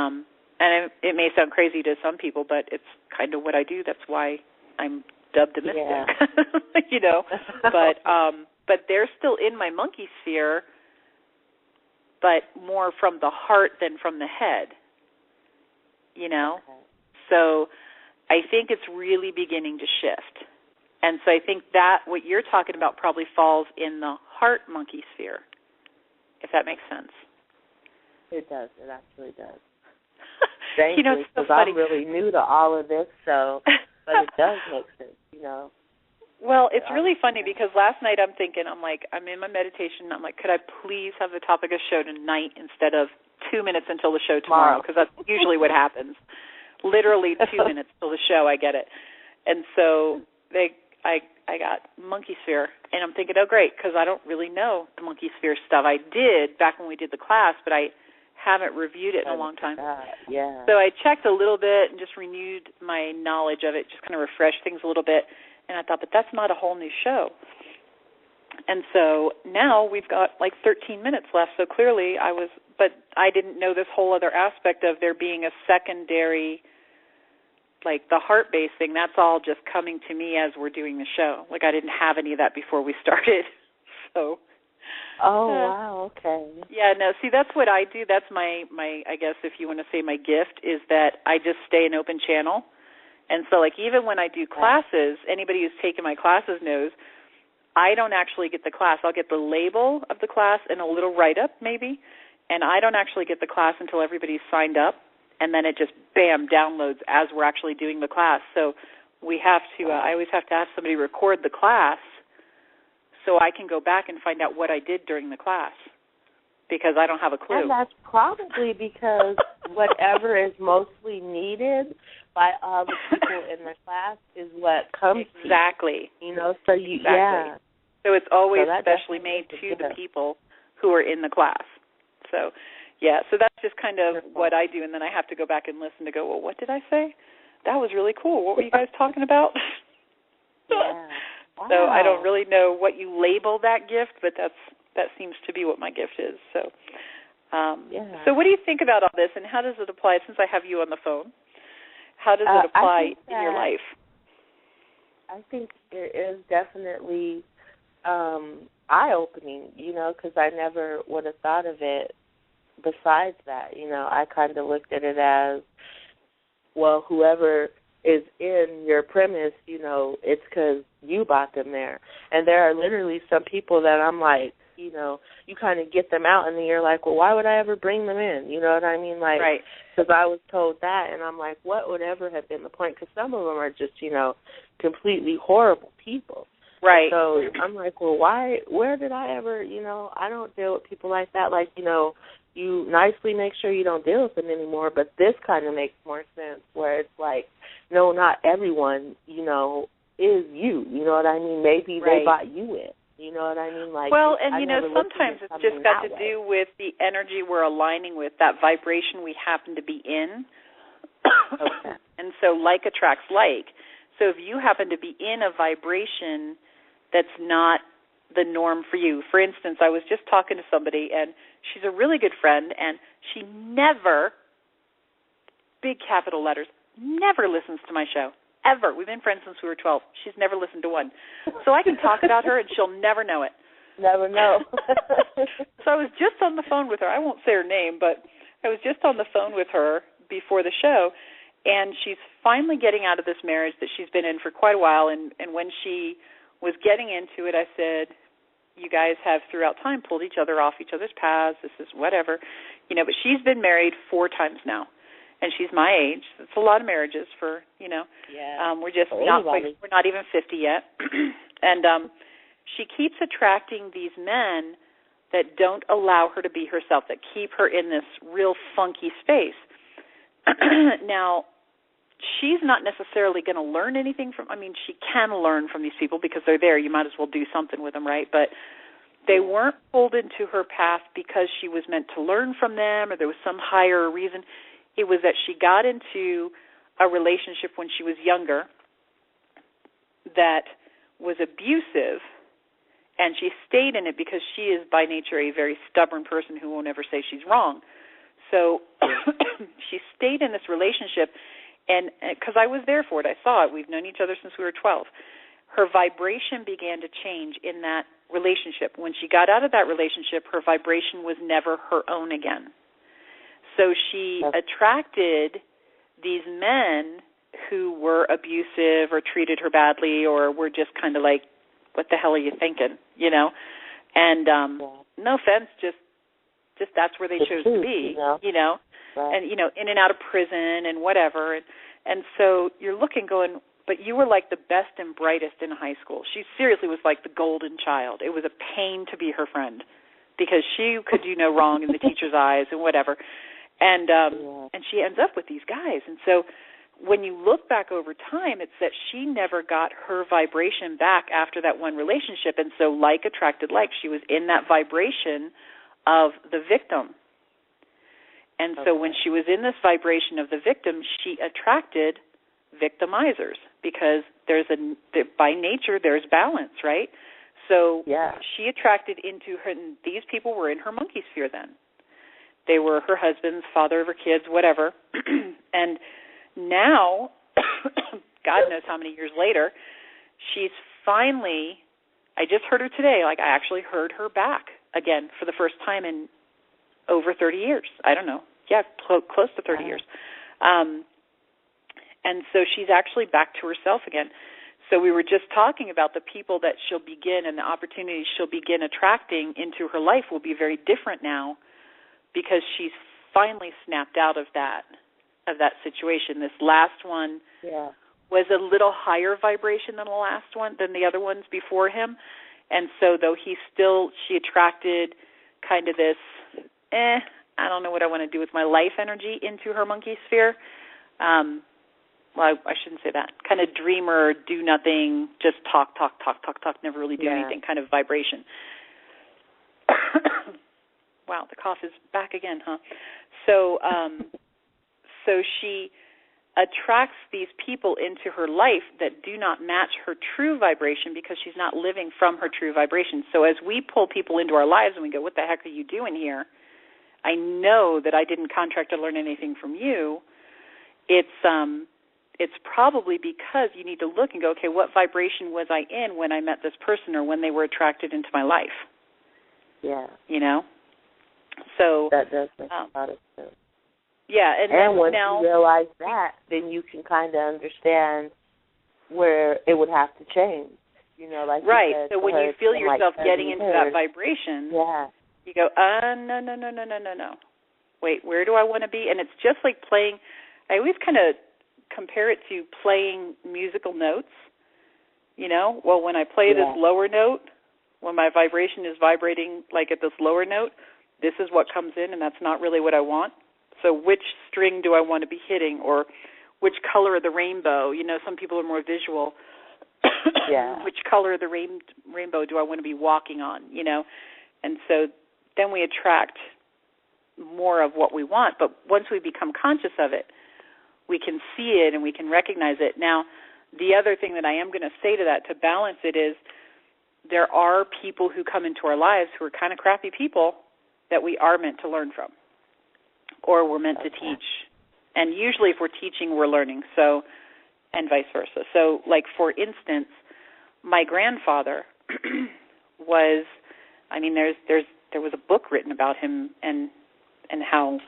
it may sound crazy to some people, but it's kind of what I do. That's why I'm dubbed a mystic, But they're still in my monkey sphere, but more from the heart than from the head, Okay. So I think it's really beginning to shift. And so I think that what you're talking about probably falls in the heart monkey sphere, if that makes sense. It does. It actually does. Thank you, because I'm really new to all of this, but it does make sense, Well, it's really funny because last night I'm in my meditation, I'm like, could I please have the topic of show tonight instead of 2 minutes until the show tomorrow? Because that's usually what happens. Literally 2 minutes till the show, I get it. And so I got monkey sphere, and I'm thinking, oh, great, because I don't really know the monkey sphere stuff. I did back when we did the class, but I haven't reviewed it in a long time. Yeah. So I checked a little bit and just renewed my knowledge of it, just kind of refreshed things a little bit. And I thought, but that's not a whole new show. And so now we've got like 13 minutes left. So clearly but I didn't know this whole other aspect of there being a secondary, like the heart-based thing. That's all just coming to me as we're doing the show. Like I didn't have any of that before we started. So. Oh, wow, okay. Yeah, no, see, that's what I do. That's my, I guess if you want to say my gift, is that I just stay an open channel. And so, like, even when I do classes, anybody who's taken my classes knows I don't actually get the class. I'll get the label of the class and a little write-up maybe, and I don't actually get the class until everybody's signed up, and then it just, bam, downloads as we're actually doing the class. So we have to, I always have to have somebody record the class so I can go back and find out what I did during the class because I don't have a clue. And that's probably because whatever is mostly needed by all the people in the class is what comes. Exactly. So you, exactly. Yeah. So it's always so specially made to the people who are in the class. So, yeah, so that's just kind of what I do, and then I have to go back and listen to go, well, what did I say? That was really cool. What were you guys talking about? Yeah. Wow. So I don't really know what you label that gift, but that seems to be what my gift is. So, So what do you think about all this, and how does it apply? Since I have you on the phone, how does it apply in your life? I think it is definitely eye-opening, because I never would have thought of it besides that. I kind of looked at it as, well, whoever is in your premise, it's because you brought them there. And there are literally some people that I'm like, you kind of get them out, and then you're like, well, why would I ever bring them in? You know what I mean? Like, right. Because I was told that, and I'm like, what would ever have been the point? Because some of them are just, completely horrible people. Right. So I'm like, well, where did I ever, I don't deal with people like that. Like, you nicely make sure you don't deal with them anymore, but this kind of makes more sense where it's like, no, not everyone, is you. You know what I mean? Maybe right. they brought you in. You know what I mean? Like, well, and sometimes it's just got to do with the energy we're aligning with, that vibration we happen to be in. Okay. And so like attracts like. So if you happen to be in a vibration that's not the norm for you. For instance, I was just talking to somebody, and she's a really good friend, and she never, big capital letters, never listens to my show. Ever. We've been friends since we were 12. She's never listened to one. So I can talk about her, and she'll never know it. Never know. So I was just on the phone with her. I won't say her name, but I was just on the phone with her before the show, and she's finally getting out of this marriage that she's been in for quite a while, and when she was getting into it, I said, you guys have throughout time pulled each other off each other's paths. This is whatever. But she's been married 4 times now. And she's my age. It's a lot of marriages for, Yeah. We're just we're not even 50 yet. And she keeps attracting these men that don't allow her to be herself, that keep her in this real funky space. Now, she's not necessarily going to learn anything from, I mean, she can learn from these people because they're there. You might as well do something with them, right? But they weren't pulled into her path because she was meant to learn from them or there was some higher reason. It was that she got into a relationship when she was younger that was abusive, and she stayed in it because she is by nature a very stubborn person who won't ever say she's wrong. So she stayed in this relationship, and because I was there for it, I saw it. We've known each other since we were 12. Her vibration began to change in that relationship. When she got out of that relationship, her vibration was never her own again. So she attracted these men who were abusive or treated her badly or were just kind of like, what the hell are you thinking, you know? And no offense, just that's where they chose to be, you know? Right. And, you know, in and out of prison and whatever. And so you're looking going, but you were like the best and brightest in high school. She seriously was like the golden child. It was a pain to be her friend because she could do no wrong in the teacher's eyes and whatever. And she ends up with these guys. And so when you look back over time, it's that she never got her vibration back after that one relationship. And so like attracted like, she was in that vibration of the victim. And so when she was in this vibration of the victim, she attracted victimizers because by nature there's balance, right? So she attracted into her, and these people were in her monkey sphere then. They were her husband's, father of her kids, whatever. And now, God knows how many years later, she's finally, I just heard her today, like I actually heard her back again for the first time in over 30 years. I don't know. Yeah, close to 30 years. And so she's actually back to herself again. So we were just talking about the people that she'll begin and the opportunities she'll begin attracting into her life will be very different now because she's finally snapped out of that situation. This last one was a little higher vibration than the other ones before him. And so though she attracted kind of this, I don't know what I want to do with my life energy into her monkey sphere. Well, I shouldn't say that. Kind of dreamer, do nothing, just talk, never really do anything kind of vibration. Wow, the cough is back again, huh? So so she attracts these people into her life that do not match her true vibration because she's not living from her true vibration. So as we pull people into our lives and we go, what the heck are you doing here? I know that I didn't contract to learn anything from you. It's probably because you need to look and go, okay, what vibration was I in when I met this person or when they were attracted into my life? Yeah. You know? So that does make a lot of sense. Yeah, and once you realize that, then you can kind of understand where it would have to change. You know, like right. You said, so when you feel yourself getting into that vibration, you go, no. Wait, where do I want to be? And it's just like playing. I always kind of compare it to playing musical notes. You know, well, when I play this lower note, when my vibration is vibrating like at this lower note, this is what comes in, and that's not really what I want. So which string do I want to be hitting, or which color of the rainbow? You know, some people are more visual. Which color of the rainbow do I want to be walking on, you know? And so then we attract more of what we want. But once we become conscious of it, we can see it and we can recognize it. Now, the other thing that I am going to say to that to balance it is there are people who come into our lives who are kind of crappy people that we are meant to learn from or we're meant to teach. And usually if we're teaching, we're learning, so, and vice versa. So, like, for instance, my grandfather was, I mean, there was a book written about him and how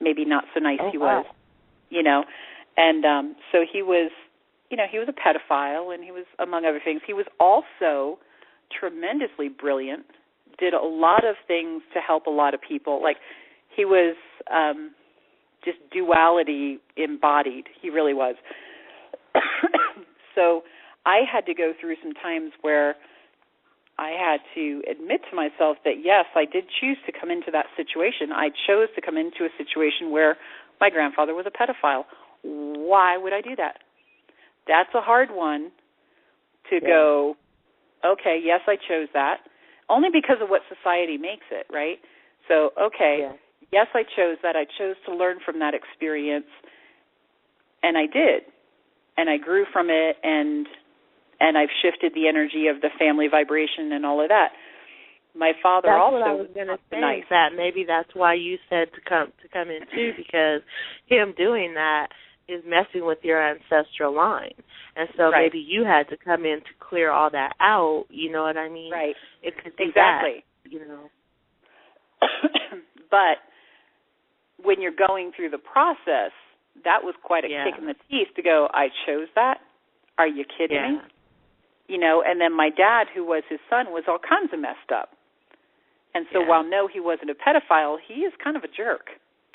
maybe not so nice he was, you know. And so he was, you know, he was a pedophile, and he was, among other things, he was also tremendously brilliant, did a lot of things to help a lot of people. Like, he was just duality embodied. He really was. So I had to go through some times where I had to admit to myself that, yes, I did choose to come into that situation. I chose to come into a situation where my grandfather was a pedophile. why would I do that? That's a hard one to go, okay, yes, I chose that, only because of what society makes it, right? So, okay, yes, I chose that. I chose to learn from that experience, and I did. And I grew from it, and I've shifted the energy of the family vibration and all of that. My father that's also what I was going to say. nice. That maybe that's why you said to come in too, because him doing that is messing with your ancestral line, and so maybe you had to come in to clear all that out. You know what I mean? Right. It could be exactly. that, you know. But when you're going through the process, that was quite a kick in the teeth to go, I chose that? Are you kidding me? You know, and then my dad, who was his son, was all kinds of messed up. And so while, no, he wasn't a pedophile, he is kind of a jerk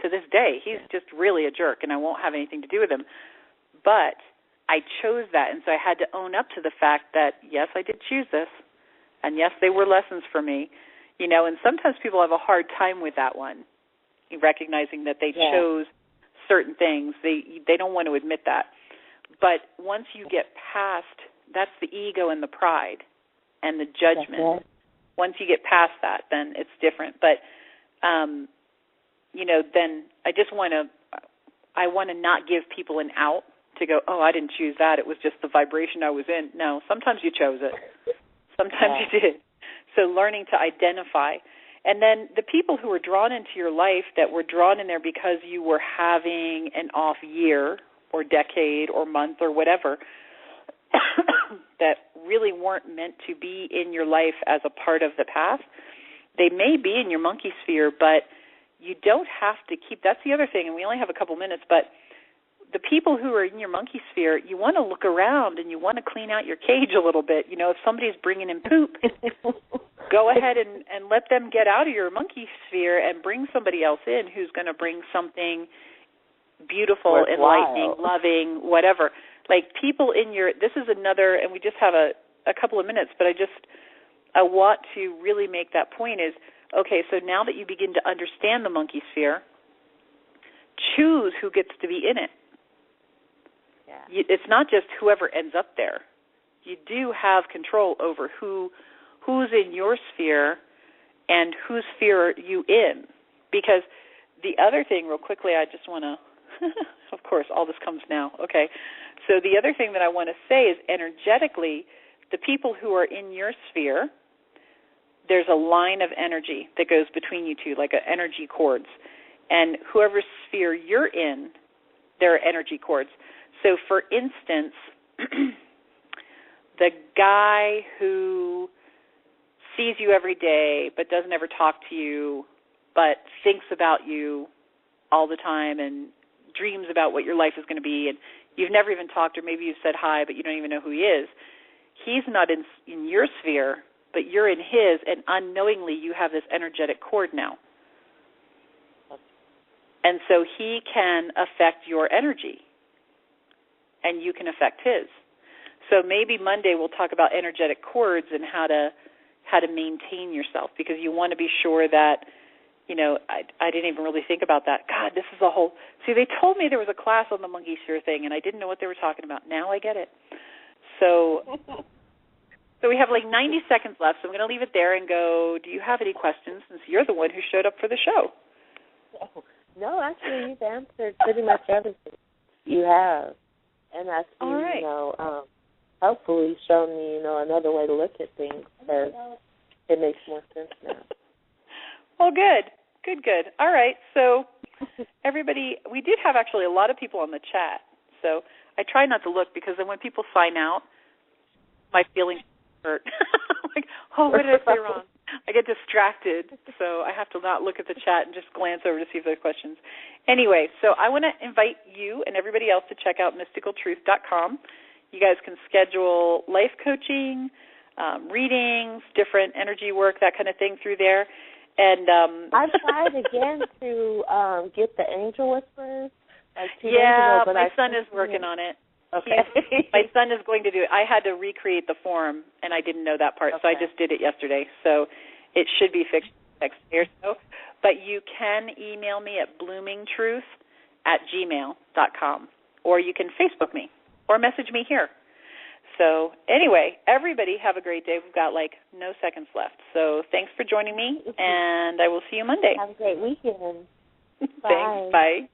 to this day. He's just really a jerk, and I won't have anything to do with him. But I chose that, and so I had to own up to the fact that, yes, I did choose this, and yes, they were lessons for me. You know, and sometimes people have a hard time with that one, recognizing that they chose certain things. They don't want to admit that. But once you get past, that's the ego and the pride and the judgment. Once you get past that, then it's different. But, you know, then I want to not give people an out to go, oh, I didn't choose that. It was just the vibration I was in. No, sometimes you chose it. Sometimes you did. So learning to identify. And then the people who were drawn into your life that were drawn in there because you were having an off year or decade or month or whatever, that really weren't meant to be in your life as a part of the path, they may be in your monkey sphere, but you don't have to keep, that's the other thing, and we only have a couple minutes, but the people who are in your monkey sphere, you want to look around and you want to clean out your cage a little bit. You know, if somebody's bringing in poop, go ahead and let them get out of your monkey sphere and bring somebody else in who's going to bring something beautiful, enlightening, loving, whatever. Like people in your, this is another, and we just have a couple of minutes, but I want to really make that point is, okay, so now that you begin to understand the monkey sphere, choose who gets to be in it. It's not just whoever ends up there. You do have control over who's in your sphere and whose sphere are you in. Because the other thing, real quickly, I just want to, of course, all this comes now. Okay. So the other thing that I want to say is energetically, the people who are in your sphere, there's a line of energy that goes between you two, like energy cords. And whoever sphere you're in, there are energy cords. So, for instance, the guy who sees you every day but doesn't ever talk to you but thinks about you all the time and dreams about what your life is going to be, and you've never even talked, or maybe you've said hi but you don't even know who he is, he's not in your sphere, but you're in his, and unknowingly you have this energetic cord now. And so he can affect your energy, and you can affect his. So maybe Monday we'll talk about energetic cords and how to maintain yourself, because you want to be sure that, you know, I didn't even really think about that. God, this is a whole, see, they told me there was a class on the monkey sphere thing, and I didn't know what they were talking about. Now I get it. So we have like 90 seconds left, so I'm going to leave it there and go, do you have any questions, since you're the one who showed up for the show? No, actually, you've answered pretty much everything you have. And that's, you know, hopefully shown me, you know, another way to look at things, because it makes more sense now. Well, good. All right, so everybody, we did have actually a lot of people on the chat, so I try not to look, because then when people sign out, my feelings hurt. Like, oh, what did I say wrong? I get distracted, so I have to not look at the chat and just glance over to see if there's questions. Anyway, so I want to invite you and everybody else to check out mysticaltruth.com. You guys can schedule life coaching, readings, different energy work, that kind of thing through there. And I tried again to get the Angel Whispers like 2 days ago, but my son is working on it. Okay. My son is going to do it. I had to recreate the form, and I didn't know that part, so I just did it yesterday. So it should be fixed next year or so. But you can email me at bloomingtruth@gmail.com, or you can Facebook me or message me here. So anyway, everybody have a great day. We've got no seconds left. So thanks for joining me, and I will see you Monday. Have a great weekend. Thanks. Bye.